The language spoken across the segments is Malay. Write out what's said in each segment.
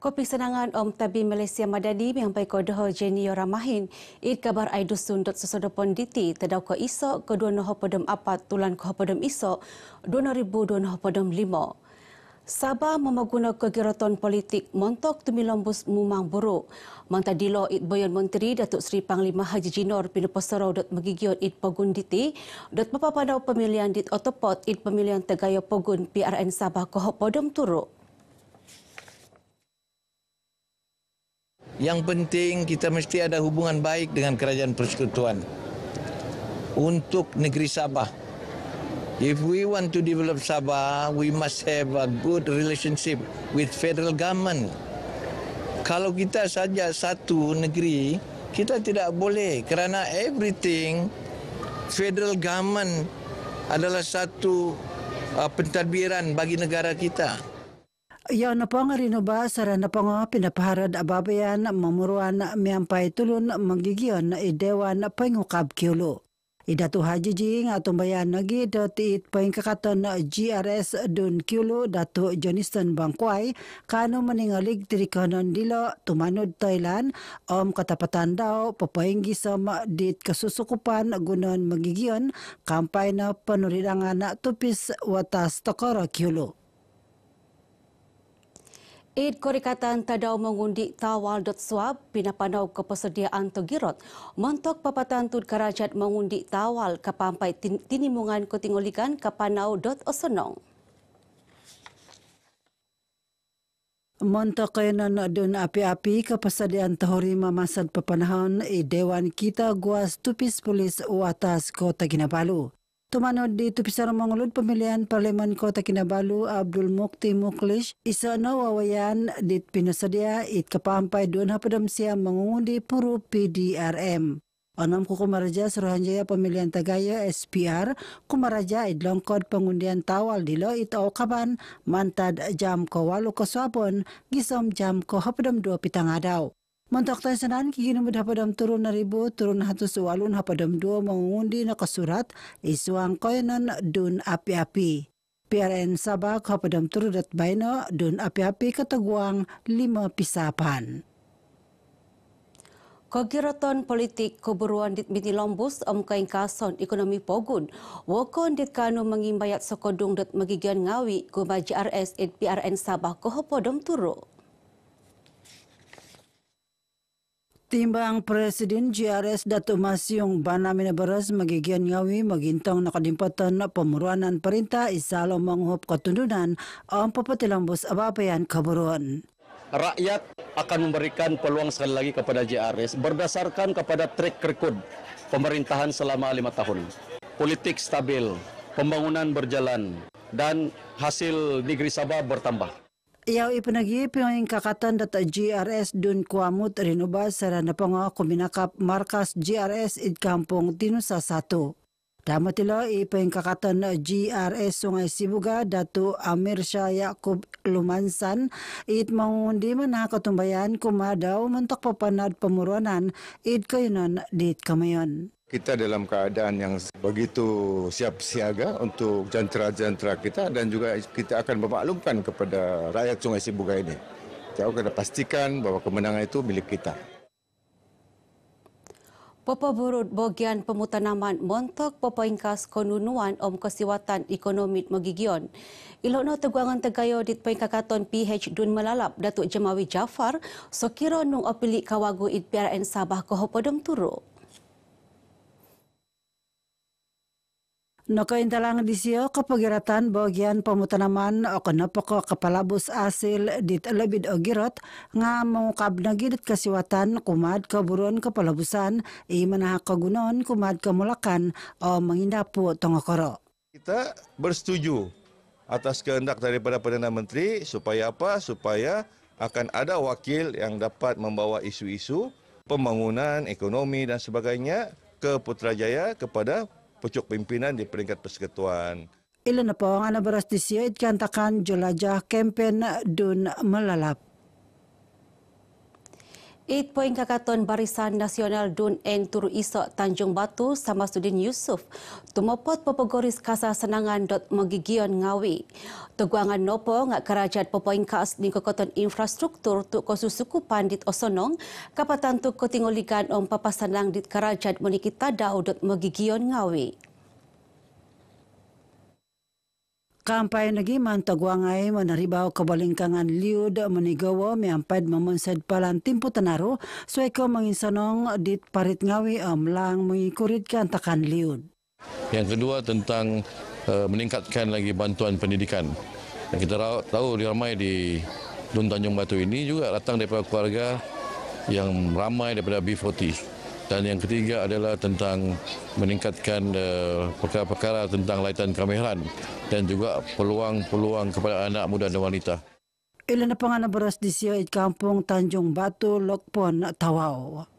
Kopi senangan Om Tabi Malaysia Madani mengampai kodoh Jenny Yoramahin id kabar aidusun dot sesodopon diti tedau ko isok ke 2 podom 4 tulan ko podom isok 2025. Sabah memaguna kegiatan politik montok tumilombus mumang buruk. Mantadilo id boyon Menteri Datuk Seri Panglima Haji Jinor pinupasarau dot magigion id pogun diti dot papapanau pemilihan dit otopot id pemilihan tegayo pogun PRN Sabah ko podom turuk. Yang penting kita mesti ada hubungan baik dengan Kerajaan Persekutuan untuk negeri Sabah. If we want to develop Sabah, we must have a good relationship with federal government. Kalau kita saja satu negeri, kita tidak boleh kerana everything federal government adalah satu pentadbiran bagi negara kita. Ya napang rinubah sara napang pinapaharad ababayan mamuruan miampai tulun magigion idewan pengukab kiulo. Idatu Haji Jing atong bayan nagi dati pengkakaton GRS dun kiulo Datu Johnston Bangkway kano maningalig tirikanon dilo tumanod Thailand katapatan daw papayenggi sama dit kasusukupan gunon magigion kampay na panurirangan na tupis watas tokoro kiulo. Id Korikatan tadau mengundi tawal.swab pinapanau kepersediaan togirot montok papatan tud karajat mengundi tawal kapampai tinimungan kotingolikan kapanau.osonong. Montok kayanan dun api-api kepersediaan tahuri mamasad papanahon Dewan Kita Guas Tupis Polis Watas Kota Kinabalu. Tumanod di tupisar mangulod pemilihan Parlemen Kota Kinabalu Abdul Mukti Muklish isa na wawayan dit pinasadya it kapampay doon hapadam siya mangungundi puro PDRM. Anam ko kumaraja Suruhanjaya Pemilihan Tagaya SPR kumaraja idlongkod pengundian tawal dilo ito kaban mantad jam ko 8 kaswapon gisom jam ko hapadam 2 pitangadaw. Montok tayo sanan, kikinumod hapadam turun na ribu, turun hatos walun hapadam 2 mangungundi na kasurat, isuang koyanan dun api-api. PRN Sabah hapadam turun at bayno, dun api-api kataguang 5 pisapan. Kogiraton politik keburuan dit mitilombus kain kason ekonomi pogun. Wakon dit kanu mengimbayat sokodung dat magigian ngawi guma GRS ed PRN Sabah kohopodom turuk. Timbang Presiden GRS Datuk Masyong Bana Minabaras magigian ngawi magintong nakadimpatan na pemuranan perintah isalo manghup ketundunan ang papatilambos ababayan kaburuan. Rakyat akan memberikan peluang sekali lagi kepada GRS berdasarkan kepada track record pemerintahan selama 5 tahun. Politik stabil, pembangunan berjalan, dan hasil negeri Sabah bertambah. Iyaw ipanagi piyong kakatan data GRS dun kuamut rinubas sa napanga kuminakap markas GRS id kampong Tinusa 1. Damatilo ipayong kakatan GRS Sungay Sibuga Datu Amir Shah Yaakob Lumansan id mangundi man nakatumbayan kumadaw mentok papanad pemuranan id kayunan dit kamayon. Kita dalam keadaan yang begitu siap siaga untuk jentera-jentera kita dan juga kita akan memaklumkan kepada rakyat Sungai Sibuga ini. Kita akan pastikan bahwa kemenangan itu milik kita. Popo burut bagian pemutanaman montok popo ingkas konunuan kesiwatan ekonomi magigion. Ilokno teguangan tegayo dit pengkakaton PH Dun Melalap Datuk Jemawi Jafar sokiro nung opili kawagu id PRN Sabah kohopodom turuk. Nakaintalang disyo kapagiratan bagian pamutanaman o kanapako kapalabos asil dit labid o girot nga mangukab na gidit kasiwatan kumad kaburon kapalabusan manahakagunon kumad kamulakan o mangindapo tongokoro. Kita bersetuju atas kehendak daripada Perdana Menteri supaya apa? Supaya akan ada wakil yang dapat membawa isu-isu pembangunan, ekonomi dan sebagainya ke Putrajaya kepada pucuk pimpinan di peringkat persekutuan. Ilan na po ang anabaras disyo itkantakan Jolajah Kempen Dun Melalap. Poin Kakaton Barisan Nasional Dun Eng Turu Isok Tanjung Batu Samasuddin Yusof tumopot pepegoris kasa senangan dot Megigion Ngawi. Teguangan nopo ngak kerajaan pepoin kas ni Kakaton Infrastruktur tu kosusukupan dit Osonong kapatan tu kotingolikan papasanang dit kerajaan menikita dau dot Megigion Ngawi. Kampai lagi mantaguangay manaribaw kabalingkangan liud manigawa miampad mamonsad palan timpo tanaro suay ko manginsanong dit parit ngawi lang mengikurit kan takan liud. Yang kedua tentang meningkatkan lagi bantuan pendidikan. Yang kita tahu ramai di Dun Tanjung Batu ini juga datang daripada keluarga yang ramai daripada B40. Dan yang ketiga adalah tentang meningkatkan perkara-perkara tentang laitan kemahiran dan juga peluang-peluang kepada anak muda dan wanita. Ilan na pangan beras di siya kampung Tanjung Batu, Lokpon, Tawau.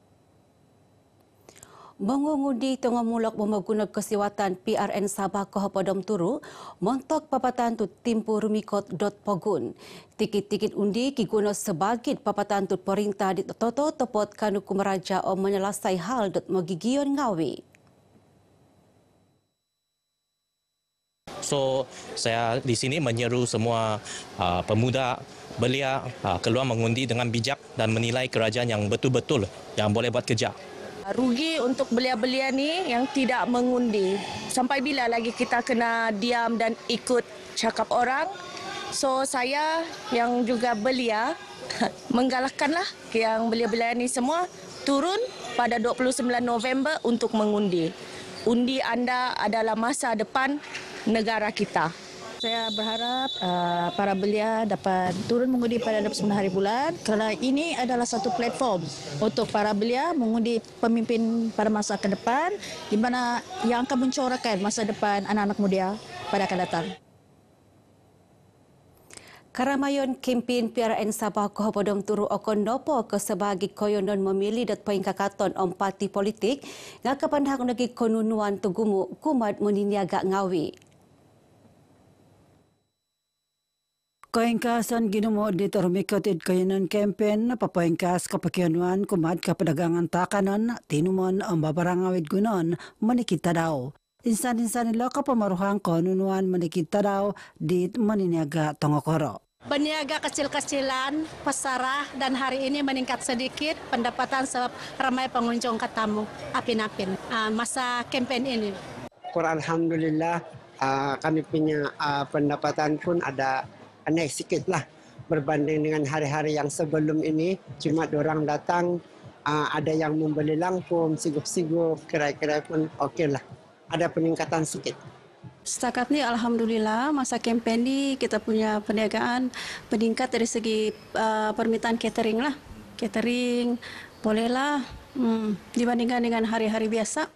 Mengundi tengah mulak memagunag kesiwatan PRN Sabah Kohopodom Turu, montok papatan tu timpu rumikot.pogun. Tikit-tikit undi kiguna sebagit papatan tu perintah di toto topot kanu kumaraja o menyelasai hal dot Megigion Ngawi. So saya di sini menyeru semua pemuda belia keluar mengundi dengan bijak dan menilai kerajaan yang betul-betul yang boleh buat kerja. Rugi untuk belia-belia ni yang tidak mengundi. Sampai bila lagi kita kena diam dan ikut cakap orang? So saya yang juga belia menggalakkanlah yang belia-belia ni semua turun pada 29 November untuk mengundi. Undi anda adalah masa depan negara kita. Saya berharap para belia dapat turun mengundi pada 29 hari bulan kerana ini adalah satu platform untuk para belia mengundi pemimpin pada masa ke depan di mana yang akan mencorakkan masa depan anak-anak muda pada akan datang. Karamayon kempen PRN Sabah Kohopodom Turu okon nopo ke sebagai koyonon memilih dat poin kakaton parti politik ngak kapandhang lagi konunuan tugumu kumat meniniaga Ngawi. Koengkasan ginumo di termikoted kayanan kempen papoengkas kapakianuan kumad kapadagangan takanan tinumon ang babarangawid gunon manikita daw. Insan-insan nila kapamaruhang konunuan manikita daw di maniniaga tongokoro. Berniaga kecil-kecilan, pasarah dan hari ini meningkat sedikit pendapatan sebab ramai pengunjung katamu apin-apin masa kempen ini. Alhamdulillah kami punya pendapatan pun ada naik sikit lah berbanding dengan hari-hari yang sebelum ini. Cuma orang datang, ada yang membeli langkum, sigup-sigup, kerai-kerai pun okey lah. Ada peningkatan sikit. Setakat ni Alhamdulillah masa kempen ni kita punya perniagaan meningkat dari segi permintaan catering lah. Catering bolehlah dibandingkan dengan hari-hari biasa.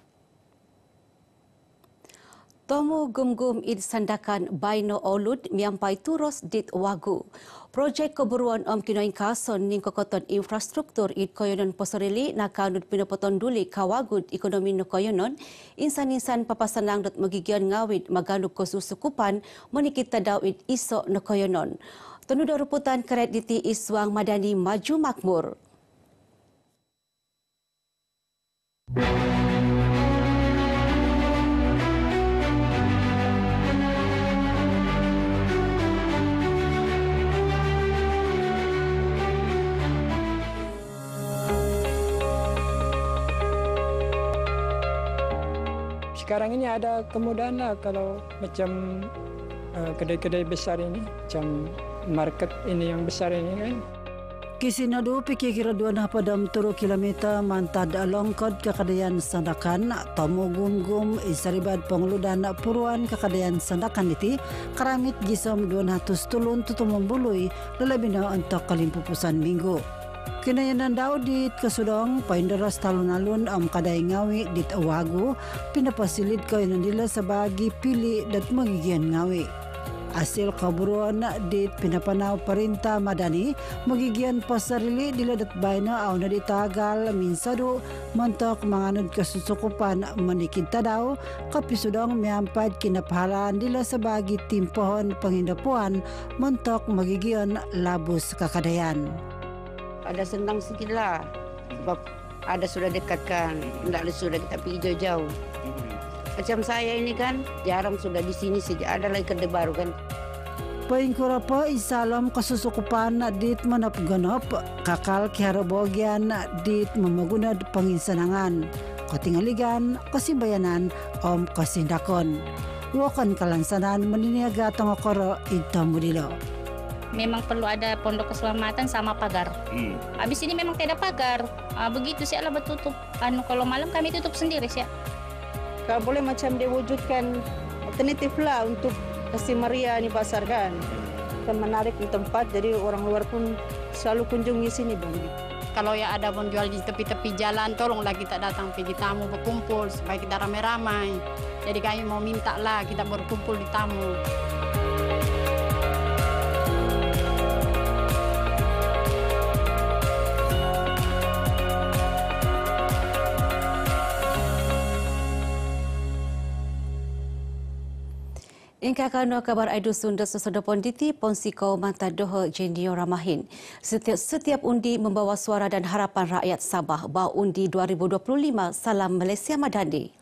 Tomu gum-gum id sandakan Baino Olud miampai turus dit Wagu. Projek keburuan kinoin kason ning kokoton infrastruktur id koyonon posorili nakanut pinopoton duli kawagud ekonomi no koyonon insan-insan papasanang dot Megigion Ngawit maganuk kosusukupan menikita daw id iso no koyonon. Tenudo ruputan keret diti Iswang Madani Maju Makmur. Sekarang ini ada kemudahan lah kalau macam kedai-kedai besar ini, macam market ini yang besar ini kan. Kisinadu pikir dua na padam 2 kilometer mantad longkod kakadayan sandakan tomu gum-gum isaribad pengludan puruan kakadayan sandakan iti karamit gisom 200 tulun tutumong bului lalabina untuk kalimpupusan minggu. Kinayanan daw dit kasudong paindaras talon-alon kaday Ngawi dit Wagu pinapasilid ko nila sa bagi pili dat Megigion Ngawi. Asil kaburuan dit pinapanaw Parinta Madani Megigion pasarili dila dat bayna aw na ditagal minsado montok manganod kasusukupan manikita daw kapisudong miampad kinapahalaan dila sa bagi timpohon pangindapuan montok Megigion labus kakadayan. Ada senang sikit lah. Sebab ada sudah dekatkan, tidak ada sudah kita pergi jauh-jauh. Macam saya ini kan jarang sudah di sini sejak ada lagi Kedai Baru kan. Paingkurapa isalam kasusukupan dit manapganap kakal kiharabogian dit mamagunad panginsanangan kotingaligan kasimbayanan om kasindakon wakan kalansanan meniniaga tangokoro itamudilo. Memang perlu ada pondok keselamatan sama pagar. Habis ini memang tidak pagar. Begitu sih lah bertutup. Kalau malam kami tutup sendiri sih. Kalau boleh macam dia wujudkan alternatif lah untuk kasih Maria ini pasar kan. Dan menarik di tempat jadi orang luar pun selalu kunjungi sini bang. Kalau ya ada penjual di tepi-tepi jalan, tolonglah kita datang pergi tamu berkumpul supaya kita ramai-ramai. Jadi kami mau minta lah kita berkumpul di tamu. Ingka kano kabar aidu sunda sesodo ponditi ponsiko manta doho Jenio Ramahin. Setiap undi membawa suara dan harapan rakyat Sabah. Bau undi 2025 Salam Malaysia Madani.